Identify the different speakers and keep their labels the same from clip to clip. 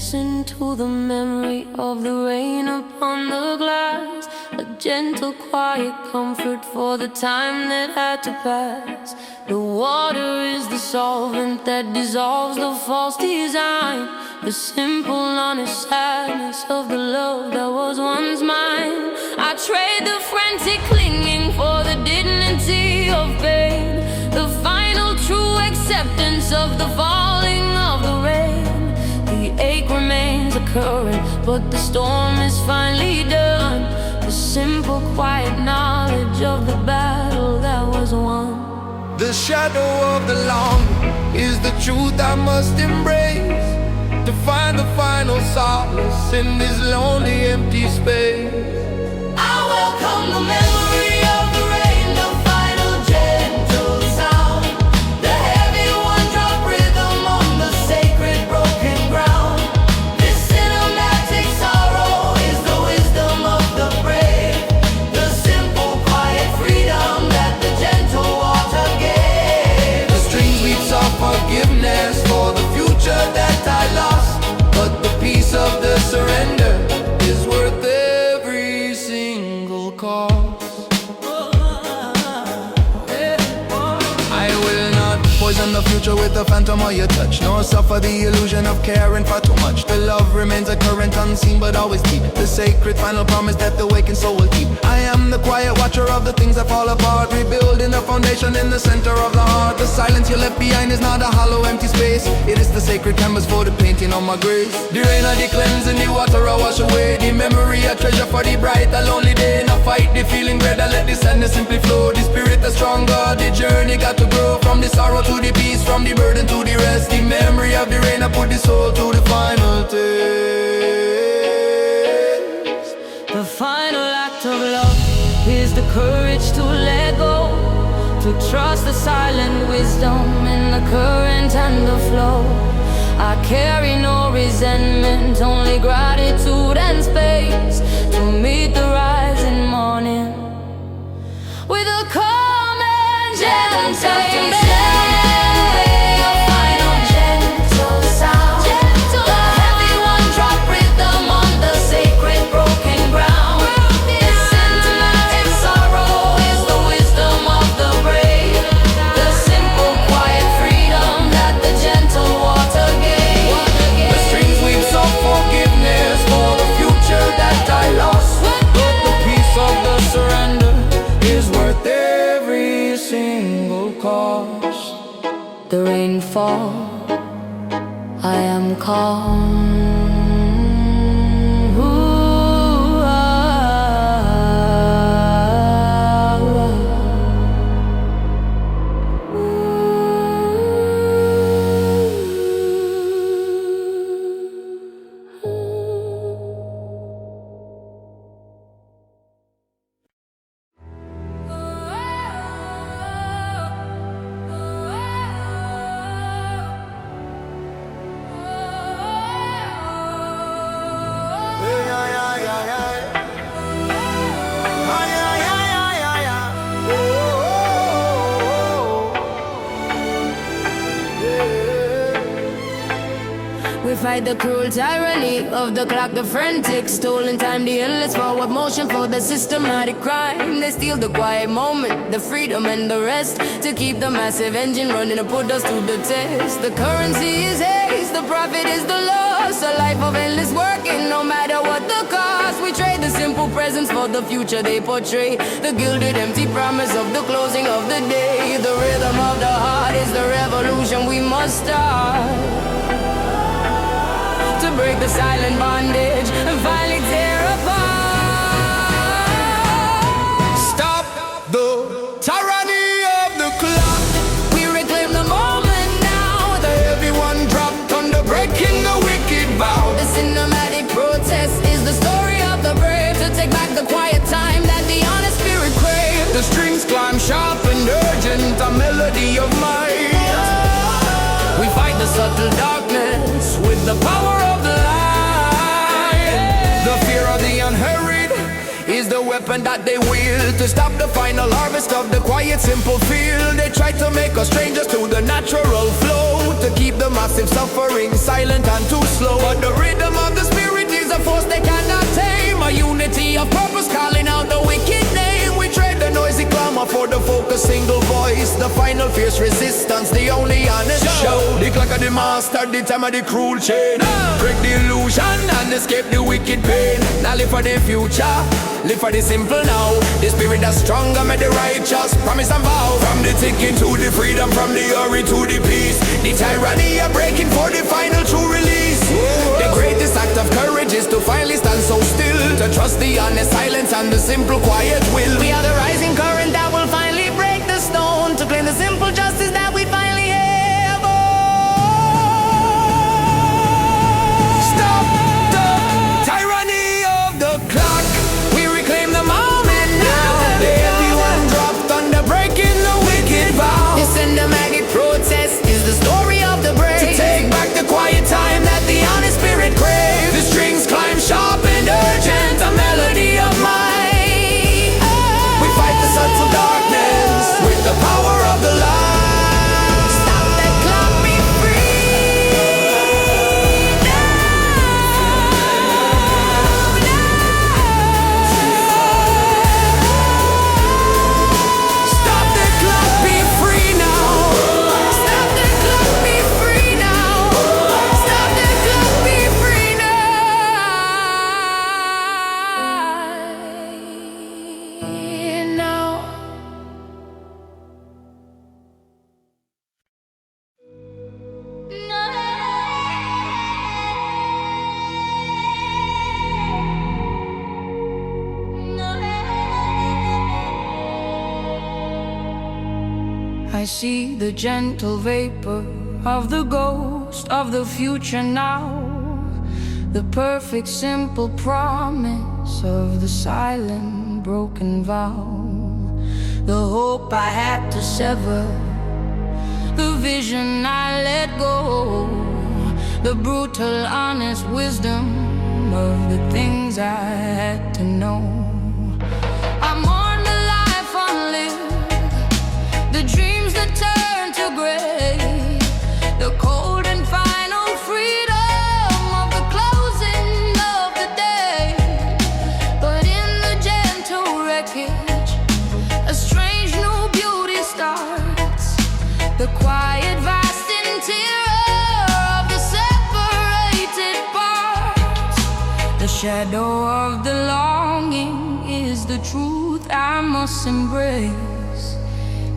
Speaker 1: Listen to the memory of the rain upon the glass, a gentle, quiet comfort for the time that had to pass. The water is the solvent that dissolves the false design, the simple, honest sadness of the love that was once mine. I trade the frantic clinging for the dignity of pain, the final true acceptance of the falling of the rain. The ache remains a current, but the storm is finally done. The simple, quiet knowledge of the battle that was won.
Speaker 2: The shadow of the long is the truth I must embrace, to find the final solace in this lonely, empty space.
Speaker 1: I welcome the memory of the rain, the final gentle sound, the heavy one-drop rhythm on the sacred broken ground. This cinematic sorrow is the wisdom of the brave, the simple, quiet freedom that the gentle water gave.
Speaker 2: The strings weave soft forgiveness for the future that I lost, but the peace of the surrender is worth every single cost. I will not poison the future with the phantom of your touch, nor suffer the illusion of caring for too much. The love remains a current, unseen but always deep, the sacred final promise that the wakened soul will keep. I am the quiet watcher of the things that fall apart, rebuilding the foundation in the center of the heart. The silence you left behind is not a hollow, empty space. It is the sacred canvas for the painting on my grace. The rain of the cleansing, the water I wash away, the memory I treasure for the bright, a lonely day. Not fight the feeling greater, let the sadness simply flow. The spirit is stronger, the journey got to grow, from the sorrow to the peace, from the burden to the rest. The memory of the rain, I put the soul to the final taste.
Speaker 1: The final act of love is the courage to let go, to trust the silent wisdom in the current and the flow. I carry no resentment, only gratitude and space, to meet the rising morning with a calm and gentle. The rain fall, I am calm. We fight the cruel tyranny of the clock, the frantic stolen time, the endless forward motion for the systematic crime. They steal the quiet moment, the freedom and the rest, to keep the massive engine running and put us to the test. The currency is haste, the profit is the loss, a life of endless working, no matter what the cost. We trade the simple presence for the future they portray, the gilded empty promise of the closing of the day. The rhythm of the heart is the revolution we must start, to break the silent bondage and finally tear apart.
Speaker 2: Stop the tyranny of the clock.
Speaker 1: We reclaim the moment now,
Speaker 2: The heavy one dropped under breaking the wicked vow.
Speaker 1: the cinematic protest is the story of the brave, to take back the quiet time that the honest spirit craves.
Speaker 2: The strings climb sharp and urgent, a melody of might.
Speaker 1: We fight the subtle darkness with the power of the light.
Speaker 2: The fear of the unhurried is the weapon that they wield, to stop the final harvest of the quiet, simple field. They try to make us strangers to the natural flow, to keep the mass massive suffering, silent and too slow. But the rhythm of the spirit is a force they cannot tame. A unity of purpose calling out the wicked name. We trade the noisy clamor for the focused single voice. The final fierce resistance, the only honest show. The clock of the master, the time of the cruel chain. Break the illusion and escape the wicked pain. Now live for the future, live for the simple now. The spirit that's stronger, made the righteous promise and vow. From the ticking to the freedom, from the hurry to the peace. The tyranny are breaking for the final true release. The greatest act of courage is to finally stand so still, to trust the honest silence and the simple quiet will.
Speaker 3: We are the rising current that will finally break the stone, to claim the simple justice that we finally have. Oh.
Speaker 2: Stop the tyranny of the clock. We reclaim the moment now. The heavy one dropped under breaking the wicked vow.
Speaker 3: The cinematic protest is the story of the brave,
Speaker 2: To take back the quiet time that the honest spirit craves. The strings climb sharp and urgent, a melody of might. We fight the subtle darkness with the power of the light.
Speaker 3: Stop that clock, be free
Speaker 2: Stop the clock, be free now.
Speaker 3: Stop that clock, be free now. Stop that clock, be free now.
Speaker 1: I see the gentle vapor of the ghost of the future now. The perfect simple promise of the silent broken vow. The hope I had to sever, the vision I let go. The brutal honest wisdom of the things I had to know. I mourn the life unlived, the dreams that turn to gray, the cold and final freedom of the closing of the day. But in the gentle wreckage, a strange new beauty starts. The quiet vast interior of the separated parts. The shadow of the longing is the truth I must embrace,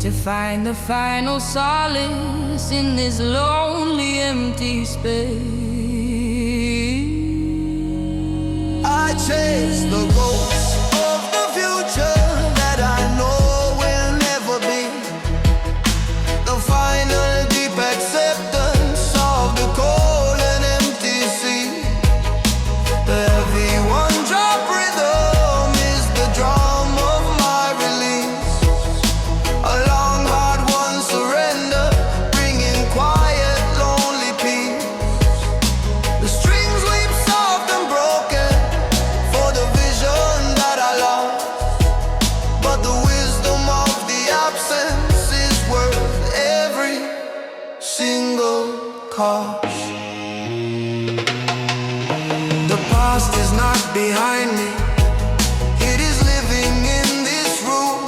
Speaker 1: to find the final solace in this lonely empty space.
Speaker 2: I chase the ghosts of the future that I know will never be. The final deep acceptance of the cold and empty sea. The heavy one drop rhythm is the drum of my release. A long hard one surrender, bringing quiet lonely peace. The strings weep soft and broken for the vision that I lost. But the wisdom of the absence is worth every single cost. The past is not behind me, it is living in this room.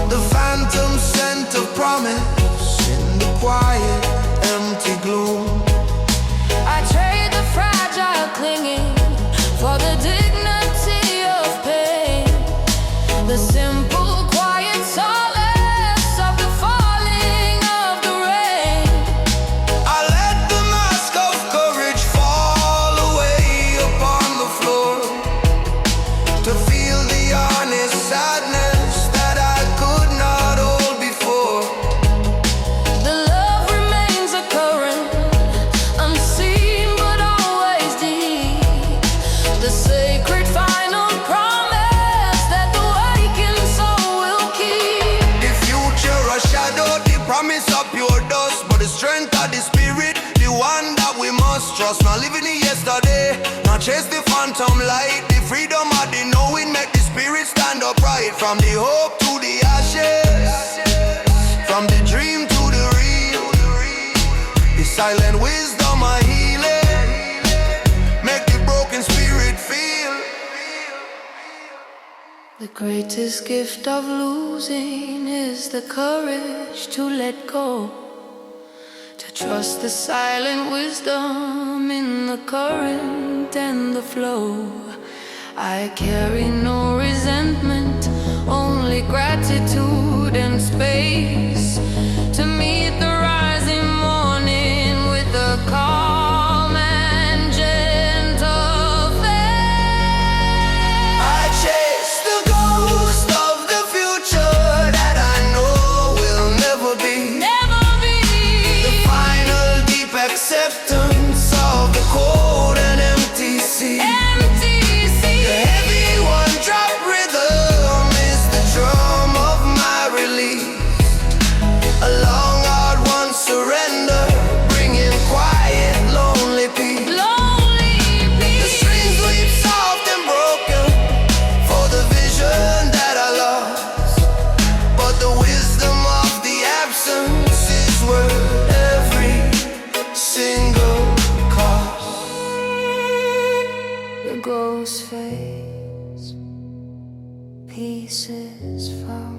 Speaker 2: The phantom scent of promise in the quiet, empty gloom.
Speaker 1: I trade the fragile clinging for the dignity of pain, the simple quiet solace of the falling of the rain.
Speaker 2: I let the mask of courage fall away upon the floor, to feel the honest sadness that I could not hold before.
Speaker 1: The love remains a current, unseen but always deep. The sacred final promise that the wakened soul will keep.
Speaker 2: The future a shadow, the promise of pure dust, but the strength of the spirit, the one that we must trust. Not living in yesterday, not chase the phantom light. The freedom of the knowing make the spirit stand upright. From the hope to the ashes, from the dream to the real. The Silent wisdom a healing, make the broken spirit feel.
Speaker 1: The greatest gift of losing is the courage to let go, to trust the silent wisdom in the current and the flow. I carry no resentment, only gratitude and space to meet the rising morning with a calm and gentle faith.
Speaker 2: I chase the ghost of the future that I know will never be. The final deep acceptance of the cold and empty sea. The heavy one-drop rhythm is the drum of my release. A long, hard one surrender, bringing quiet, lonely peace. The strings weep soft and broken for the vision that I lost, but the wisdom of the absence is worth every single cost.
Speaker 1: The ghost fades, peace is found.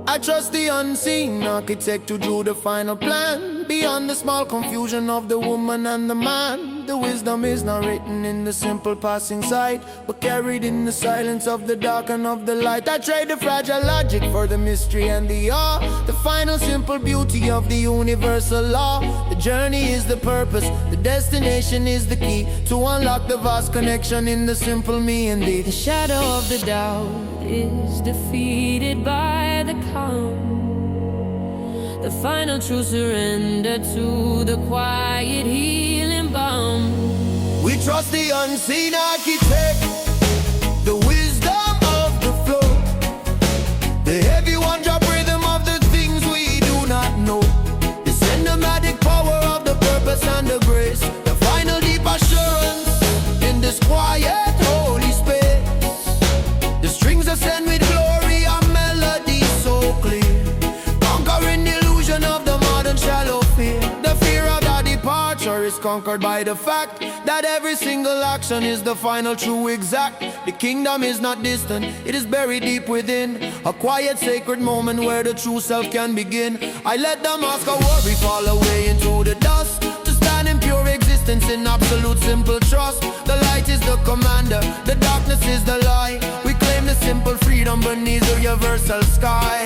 Speaker 2: I trust the unseen architect to do the final plan. Beyond the small confusion of the woman and the man, the wisdom is not written in the simple passing sight, but carried in the silence of the dark and of the light. I trade the fragile logic for the mystery and the awe, the final simple beauty of the universal law. The journey is the purpose, the destination is the key to unlock the vast connection in the simple me indeed.
Speaker 1: The shadow of the doubt is defeated by the calm. The final true surrender to the quiet healing balm.
Speaker 2: We trust the unseen architect, the wisdom of the flow, the heavy one-drop rhythm of the things we do not know, the cinematic power of the purpose and the grace, the final deep assurance in this quiet holy space. The strings ascend with glory and melodies so clear, conquering the illusion of the modern shallow fear. The fear of the departure is conquered by the fact that every single action is the final true exact. The kingdom is not distant, it is buried deep within, a quiet sacred moment where the true self can begin. I let the mask of worry fall away into the dust, to stand in pure existence in absolute simple trust. The light is the commander, the darkness is the lie. We claim the simple freedom beneath the universal sky.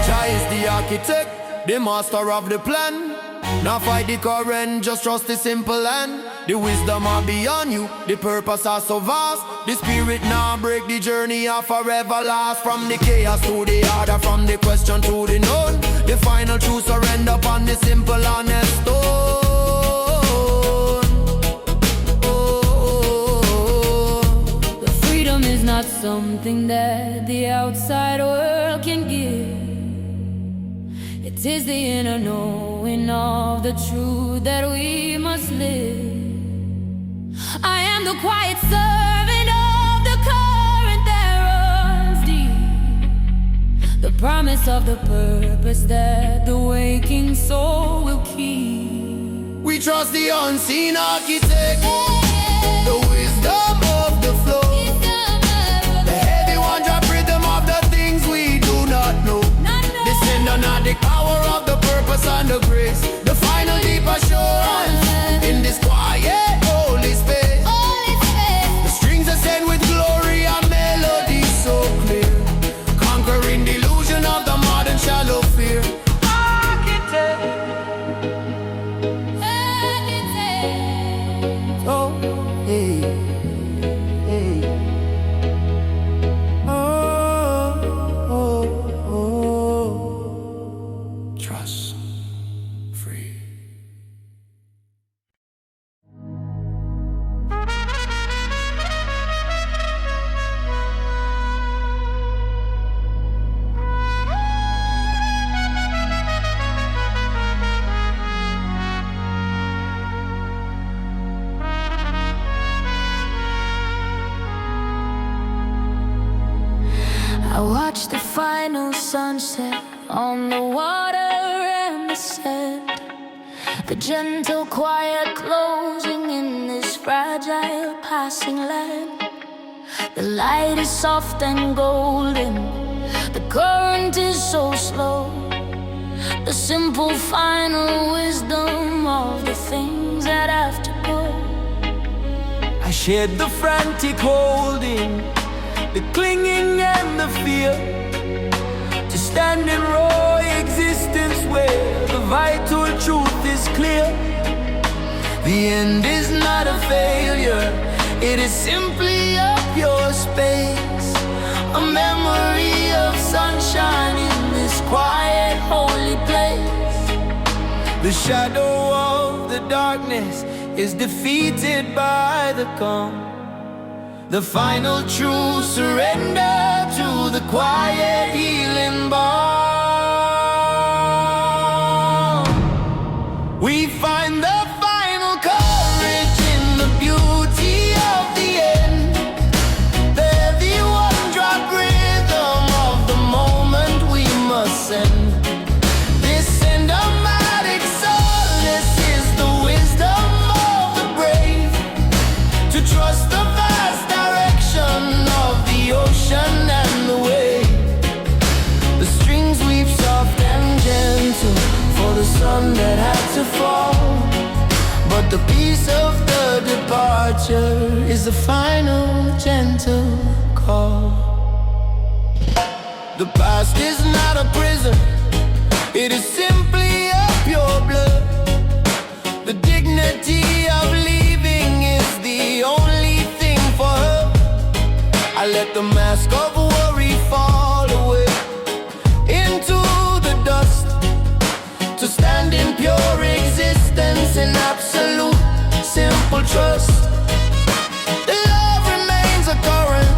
Speaker 2: Jah is the architect, the master of the plan. Now fight the current, just trust the simple hand. The wisdom are beyond you, the purpose are so vast. The spirit now break, the journey are forever last. From the chaos to the order, from the question to the known, the final truth surrender upon the simple honest stone.
Speaker 1: The freedom is not something that the outside world can give. It is the inner knowing of the truth that we must live. I am the quiet servant of the current that runs deep, the promise of the purpose that the waking soul will keep.
Speaker 2: We trust the unseen architect, the wisdom of the flow, the heavy one-drop rhythm of the things we do not know, the cinematic power of the purpose and the grace, the final deep assurance in this quiet holy space. The strings ascend with glory and melody so clear, conquering the illusion of the modern shallow fear. Architect,
Speaker 1: watch the final sunset on the water and the sand, the gentle quiet closing in this fragile passing land. The light is soft and golden, the current is so slow, the simple final wisdom of the things that have to go.
Speaker 4: I shared the frantic holding, the clinging and the fear, to stand in raw existence where the vital truth is clear. The end is not a failure, it is simply a pure space, a memory of sunshine in this quiet, holy place. The shadow of the darkness is defeated by the calm, the final true surrender to the quiet healing balm. We find the final courage in the beauty of the end, the heavy one-drop rhythm of the moment we must send. This cinematic solace is the wisdom of the brave, to trust the vast direction of the ocean and the wave. The strings weave soft and gentle for the sun that had to fall, but the peace of the departure is the final gentle call. The past is not a prison, it is simply a pure blood. The dignity of leaving is the only thing for her. I let the mask of worry fall away into the dust, to stand in pure existence in absolute simple trust. The love remains a current,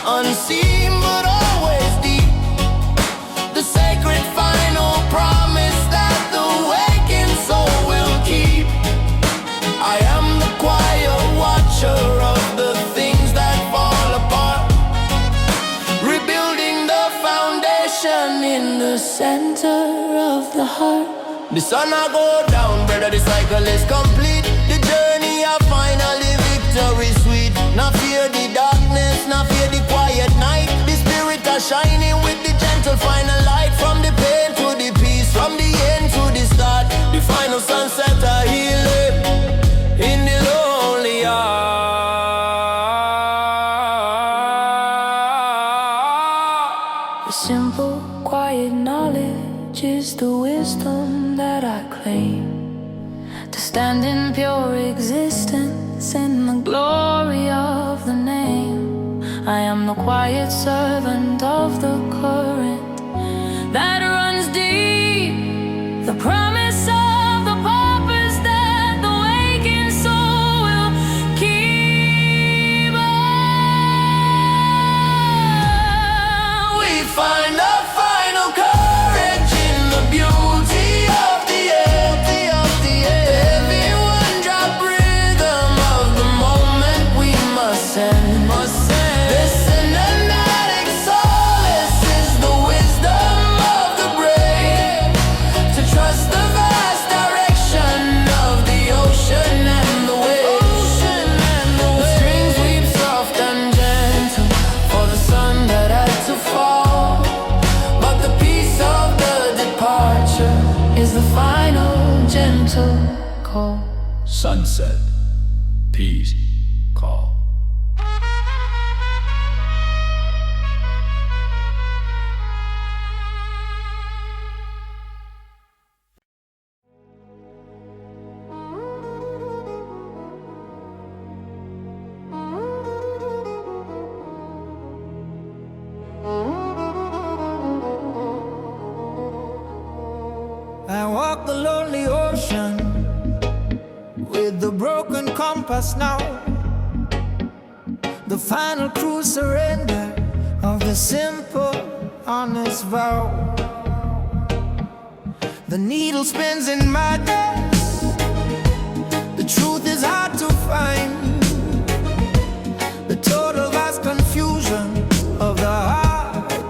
Speaker 4: unseen but always deep, the sacred final promise that the waking soul will keep. I am the quiet watcher of the things that fall apart, rebuilding the foundation in the center of the heart. The sun I go down, brother, the cycle is complete. The journey of finally victory sweet. Not fear the darkness, not fear the quiet night. The spirit are shining with the gentle final light. From the pain to the peace, from the end to the start. The final sunset are healing in the lonely heart.
Speaker 1: The simple, quiet knowledge is the wisdom that I claim, to stand in pure existence in the glory of the name. I am the quiet servant of the current that runs deep, the promise of the purpose that the waking soul will keep. We find the final courage in the beauty of the end, the heavy one-drop rhythm of the moment we must send. This cinematic solace is the wisdom of the brave, to trust the vast direction of the ocean and the waves. The strings weave soft and gentle for the sun that had to fall, but the peace of the departure is the final gentle call.
Speaker 4: Sunset, peace, call.
Speaker 3: I walk the lonely ocean with the broken compass now, the final true surrender of the simple, honest vow. The needle spins in madness, the truth is hard to find, the total vast confusion of the heart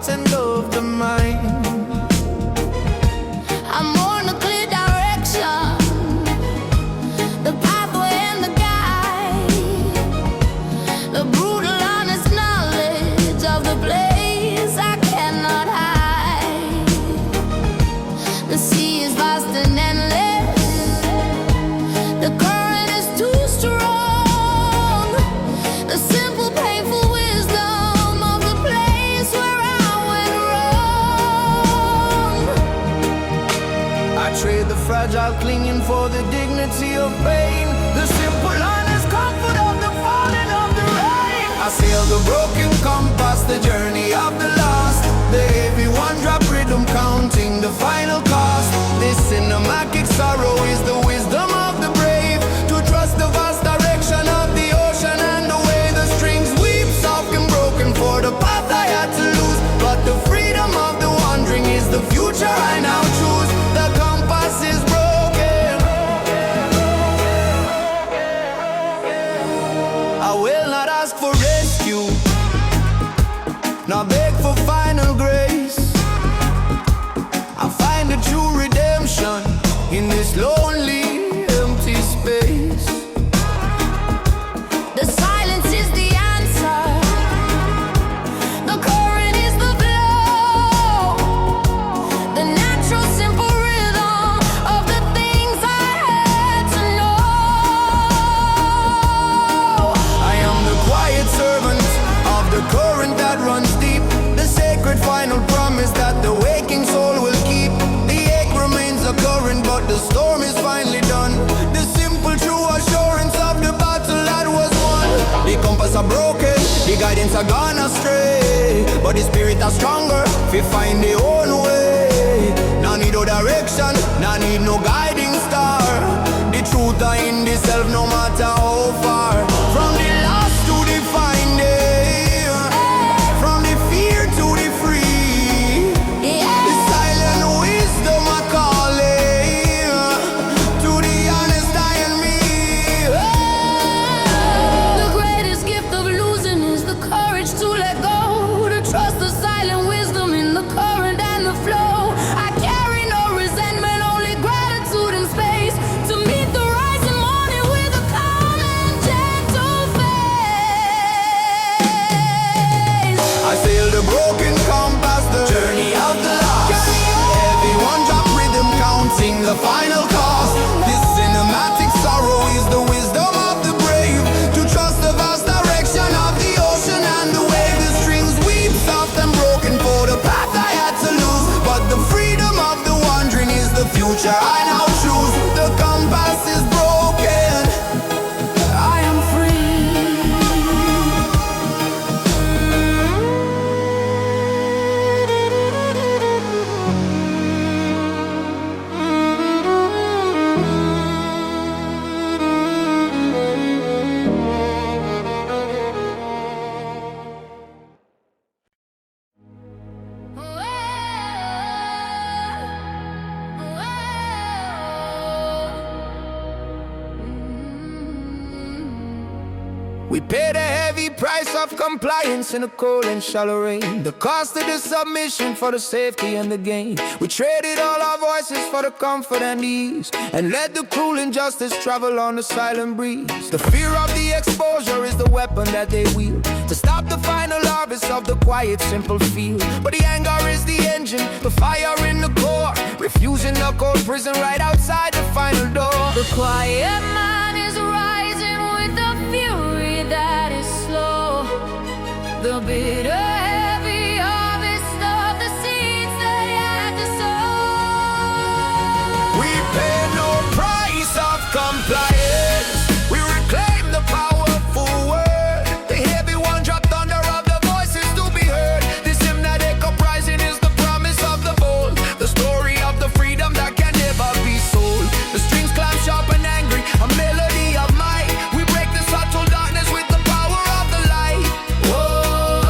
Speaker 4: while clinging for the dignity of pain. The simple, honest comfort of the falling of the rain. I sail the broken compass, the journey of the lost, the heavy one-drop rhythm counting the final cost. This cinematic sorrow is the wisdom of the brave, to trust the vast direction of the ocean and the way the strings weep, soft and broken for the path I had to lose. But the freedom of the wandering is the future I now choose. The compass is broken. I will not ask for rescue, nor beg for final grace. I find a true redemption in this lonely, empty space.
Speaker 1: The silence is the answer. The current is the flow. The natural, simple rhythm of the things I had to know.
Speaker 4: I am the quiet servant of the current that runs deep, the sacred final promise that the waking soul will keep. The ache remains a current, but the storm is finally done. The simple true assurance of the battle that was won. The compass are broken, the guidance are gone astray, but the spirit are stronger, we find their own way. No need no direction, no need no guiding star. The truth are in the self, no matter how far. From the lost to the finding, from the fear to the free. The silent wisdom I calling to the honest I and me.
Speaker 1: The greatest gift of losing is the courage to let go, to trust the silent wisdom in the current and the flow. I carry no resentment, only gratitude and space, to meet the rising morning with a calm and gentle face.
Speaker 4: I sail the broken compass, the journey of the lost. Every one-drop rhythm counting the final cost. This cinematic sorrow is the wisdom of the brave, to trust the vast direction of the ocean and the wave. The strings weep, soft and broken for the path I had to lose. But the freedom of the wandering is the future I now choose. The compass is broken, I am free. We paid a heavy price of compliance in the cold and shallow rain, the cost of the submission for the safety and the gain. We traded all our voices for the comfort and ease, and let the cruel injustice travel on the silent breeze. The fear of the exposure is the weapon that they wield, to stop the final harvest of the quiet, simple field. But the anger is the engine, the fire in the core, refusing the cold prison right outside the final door.
Speaker 1: The quiet man is rising with the fury that is slow. The bitter, heavy harvest of the seeds they had to sow.
Speaker 4: We pay no price of compliance, we reclaim the powerful word. The heavy one drop thunder of the voices to be heard. This hymnatic uprising is the promise of the bold, the story of the freedom that can never be sold. The strings climb sharp and angry, a melody of might. We break the subtle darkness with the power of the light. Whoa.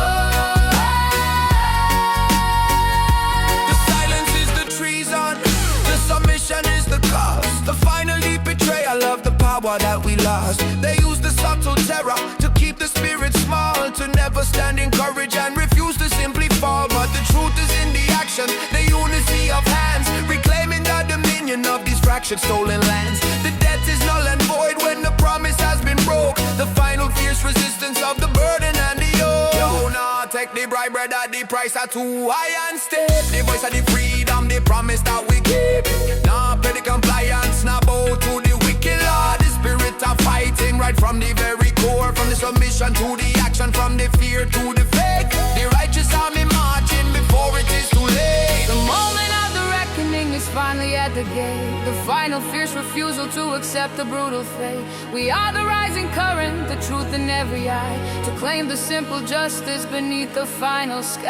Speaker 4: The silence is the treason, the submission is the cost, the final deep betrayal of the power that we lost. They use the subtle terror to keep the spirit small, to never stand in courage and refuse to simply fall. But the truth is in the action, the unity of hands, reclaiming the dominion of these fractured stolen lands. The debt is null and void when the promise has been broke, the final fierce resistance of the burden and the yoke. Yo, nah, take the bribe, brother, the price are too high and steep. The voice of the freedom, the promise that we keep. Nah, pay the compliance, nah, bow to the wicked Lord. The spirit of fighting right from the very core, from the submission to the action, from the fear to the faith. The righteous army marching before it is too late.
Speaker 1: The moment of the reckoning is finally at the The final fierce refusal to accept the brutal fate. We are the rising current, the truth in every eye, to claim the simple justice beneath the final sky.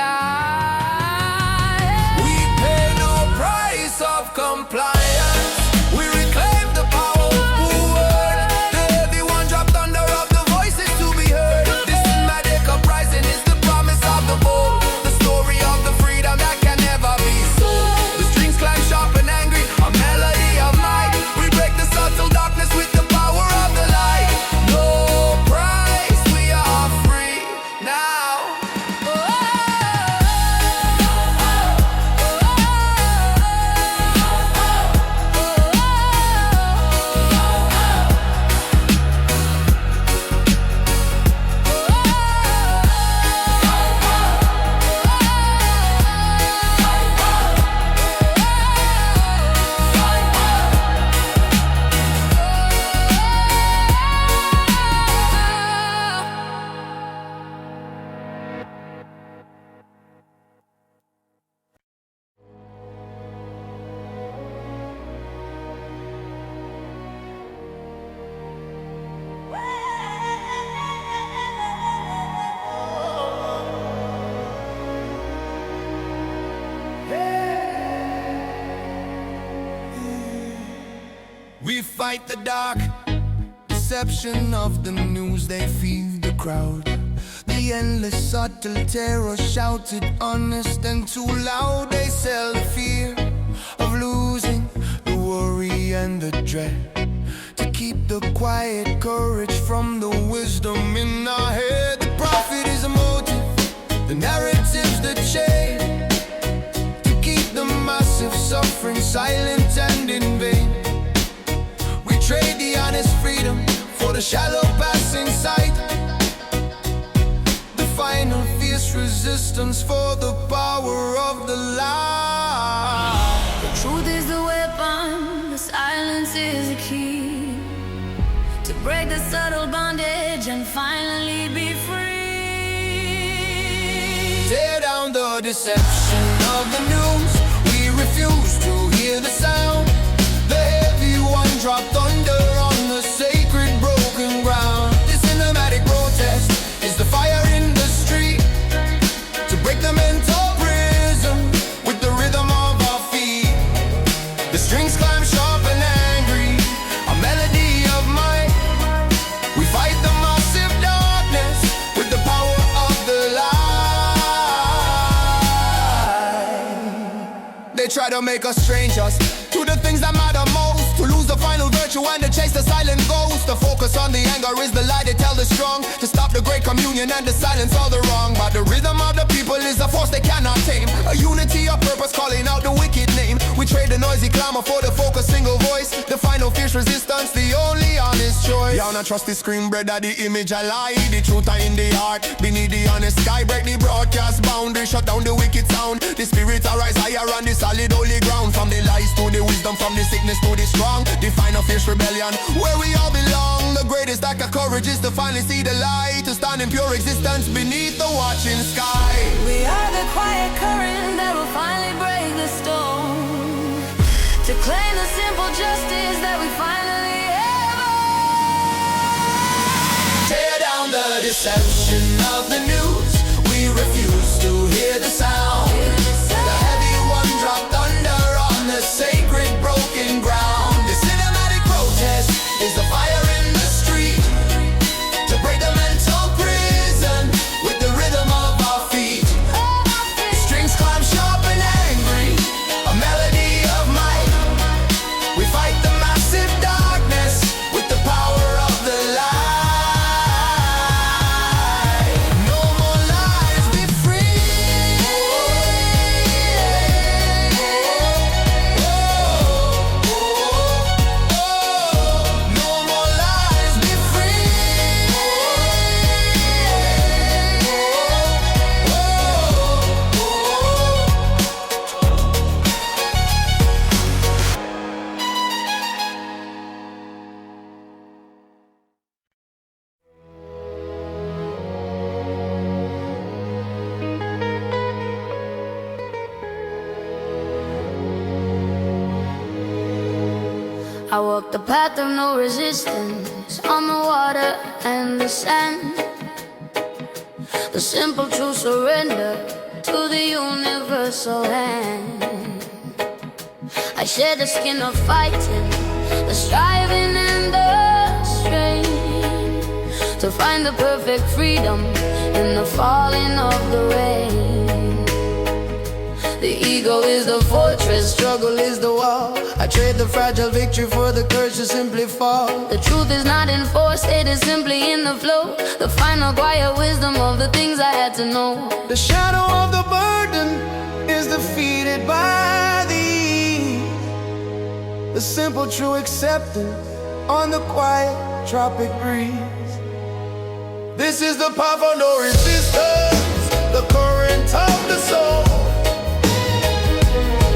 Speaker 4: We pay no price of compliance. We reclaim the power of word. The heavy one dropped under of the voices to be heard. This cinematic uprising is the promise of the bold, the story of the freedom that can never be sold. The strings climb sharp and angry, a melody of might. We break the subtle darkness with the power of the light. No price, we are free now. We fight the dark deception of the news, they feed the crowd. The endless subtle terror shouted honest and too loud. They sell the fear of losing, the worry and the dread, to keep the quiet courage from the wisdom in our head. The prophet is a motive, the narrative's the chain, to keep the massive suffering silent and in vain. Trade the honest freedom for the shallow passing sight. The final fierce resistance for the power of the lie.
Speaker 1: The truth is the weapon, the silence is the key, to break the subtle bondage and finally be free.
Speaker 4: Tear down the deception of the news. We refuse to hear the sound. The heavy one dropped under on the sacred broken ground. This cinematic protest is the fire in the street, to break the mental prison with the rhythm of our feet. The strings climb sharp and angry, a melody of might. We fight the massive darkness with the power of the light. They try to make us strangers to the things that matter most, to lose the final virtue and to chase the silent ghost. The focus on the anger is the lie they tell the strong, to stop the great communion and to silence all the wrong. But the rhythm of the people is a force they cannot tame, a unity of purpose calling out the wicked name. We trade the noisy clamor for the focused single voice, the final fierce resistance, the only honest choice. Y'all not trust the screen, brother, the image I lie. The truth are in the heart, beneath the honest sky. Break the broadcast boundary, shut down the wicked sound. The spirits arise higher on the solid holy ground. From the lies to the wisdom, from the sickness to the strong. Define a fierce rebellion where we all belong. The greatest act of courage is to finally see the light, to stand in pure existence beneath the watching sky.
Speaker 1: We are the quiet current that will finally break the storm, to claim the simple justice that we finally have.
Speaker 4: Tear down the deception of the news. We refuse to hear the sound. The heavy one dropped under on the sacred broken ground. The cinematic protest is the fire in the street, to break the mental prison with the rhythm of our feet. The strings climb sharp and angry, a melody of might. We fight the massive darkness with the power of the light. No more lies, be free.
Speaker 1: I walk the path of no resistance on the water and the sand. The simple true surrender to the universal hand. I share the skin of fighting, the striving and the strain, to find the perfect freedom in the falling of the rain. The ego is the fortress, struggle is the wall. I trade the fragile victory for the courage to simply fall. The truth is not enforced, it is simply in the flow. The final quiet wisdom of the things I had to know.
Speaker 2: The shadow of the burden is defeated by the ease. The simple true acceptance on the quiet tropic breeze. This is the path of no resistance, the current of the soul.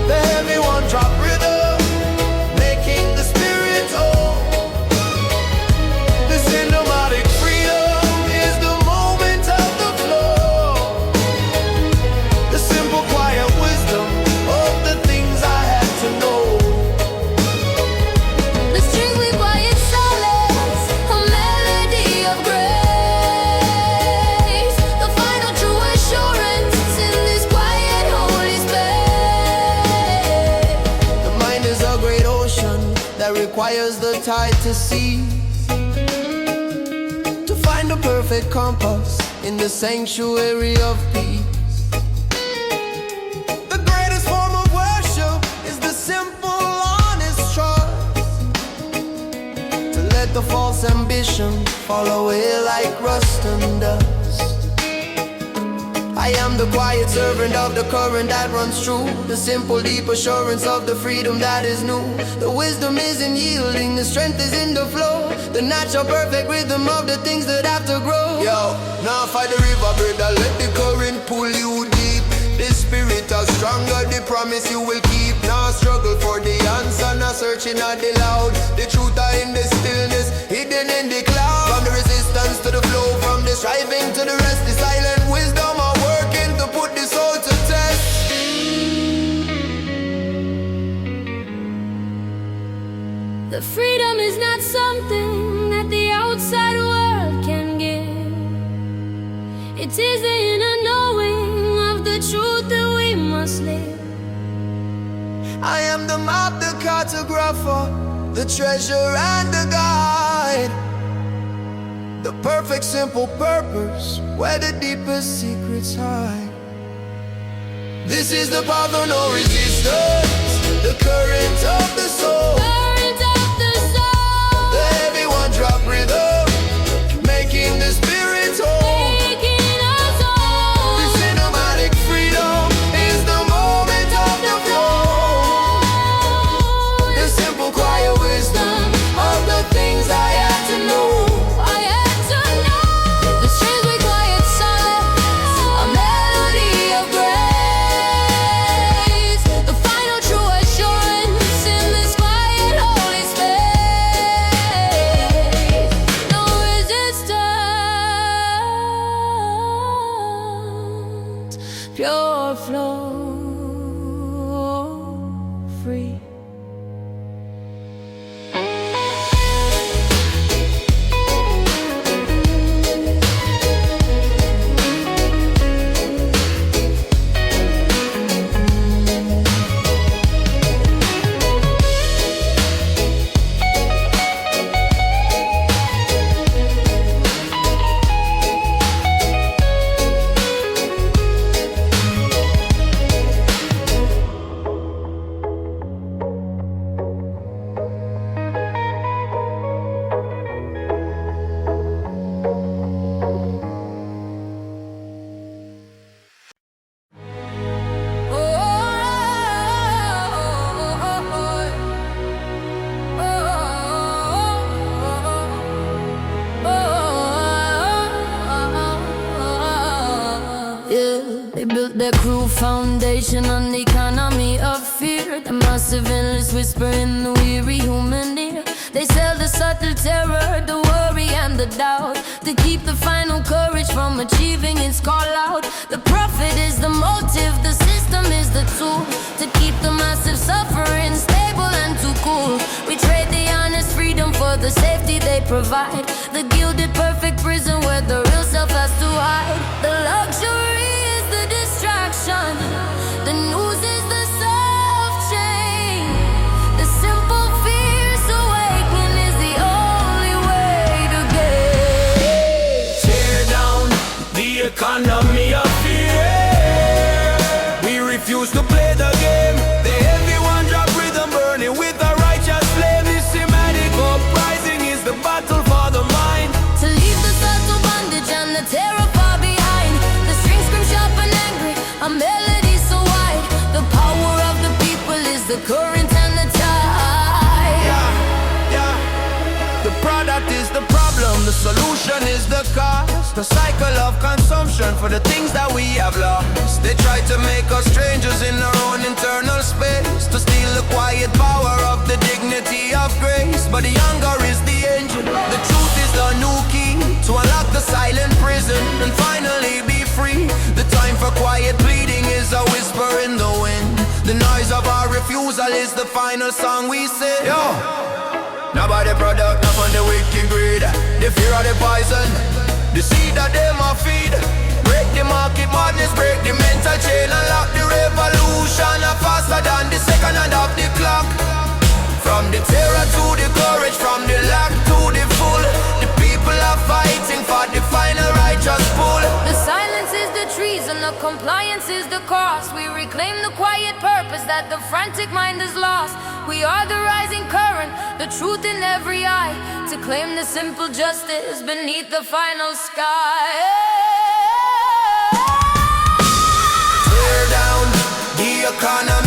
Speaker 2: The heavy one drop rhythm, making the spirit whole. The cinematic freedom is the moment of the flow. The simple quiet wisdom of the things I had to know.
Speaker 1: The strings we quiet silence, a melody of grace. The final true assurance in this quiet holy space.
Speaker 2: The mind is a great ocean that requires the tide to cease, to find the perfect compass in the sanctuary of peace. The greatest form of worship is the simple, honest trust, to let the false ambition fall away like rust and dust. I am the quiet servant of the current that runs true, the simple deep assurance of the freedom that is new. The wisdom is in yielding, the strength is in the flow, the natural perfect rhythm of the things that have to grow. Yo, now fight the river, brother, let the current pull you deep. The spirit is stronger, the promise you will keep. Now struggle for the answer, now searching at the loud. The truth are in the stillness, hidden in the cloud. From the resistance to the flow, from the striving to the rest, the silent wisdom are working to put the soul to test.
Speaker 1: The freedom is not something that the outside world can give. It is the inner knowing of the truth that we must live.
Speaker 2: I am the map, the cartographer, the treasure and the guide. The perfect simple purpose where the deepest secrets hide. This is the path of no resistance, the current of the soul.
Speaker 1: Current of the soul,
Speaker 2: The heavy one drop rhythm, making the spirit whole.
Speaker 1: taking us
Speaker 2: The
Speaker 1: home.
Speaker 2: cinematic freedom is the moment of the flow. The simple quiet wisdom of the things I had to know.
Speaker 1: I had to know. The strings we quiet silence, a melody of grace. The final true assurance in this quiet holy space. No resistance, pure flow, free. They built their cruel foundation on the economy of fear. The massive endless whisper in the weary human ear. They sell the subtle terror, the worry and the doubt, to keep the final courage from achieving its call out. The profit is the motive, the system is the tool, to keep the massive suffering stable and too cool. We trade the the safety they provide. The gilded perfect prison where the real self has to hide. The luxury is the distraction, the news is the soft chain. The simple fierce awakening is the only way to get.
Speaker 4: Tear down the economy of fear. We refuse to play the game. The heavy one drop rhythm burning with a righteous flame. This thematic uprising is the battle for the mind.
Speaker 1: To leave the subtle bondage and the terror far behind. The strings scream sharp and angry, a melody so wide. The power of the people is the current and the tide.
Speaker 4: Yeah. The product is the problem, the solution is the cause. The cycle of consumption for the things that we have lost. They try to make us strangers in our own internal space, to steal the quiet power of the dignity of grace. But the hunger is the engine, the truth is the new key to unlock the silent prison and finally be free. The time for quiet pleading is a whisper in the wind. The noise of our refusal is the final song we sing. Yo! Nobody product, not on the wicked greed. The fear of the poison, the seed that them a feed. Break the market madness, break the mental chain, unlock the revolution faster than the second hand of the clock. From the terror to the courage, from the lack to the full, the people are fighting for the final righteous pull.
Speaker 1: The silence is the treason, the compliance is the cost. We reclaim the quiet purpose that the frantic mind has lost. We are the rising current, the truth in every eye, to claim the simple justice beneath the final sky.
Speaker 4: Tear down the economy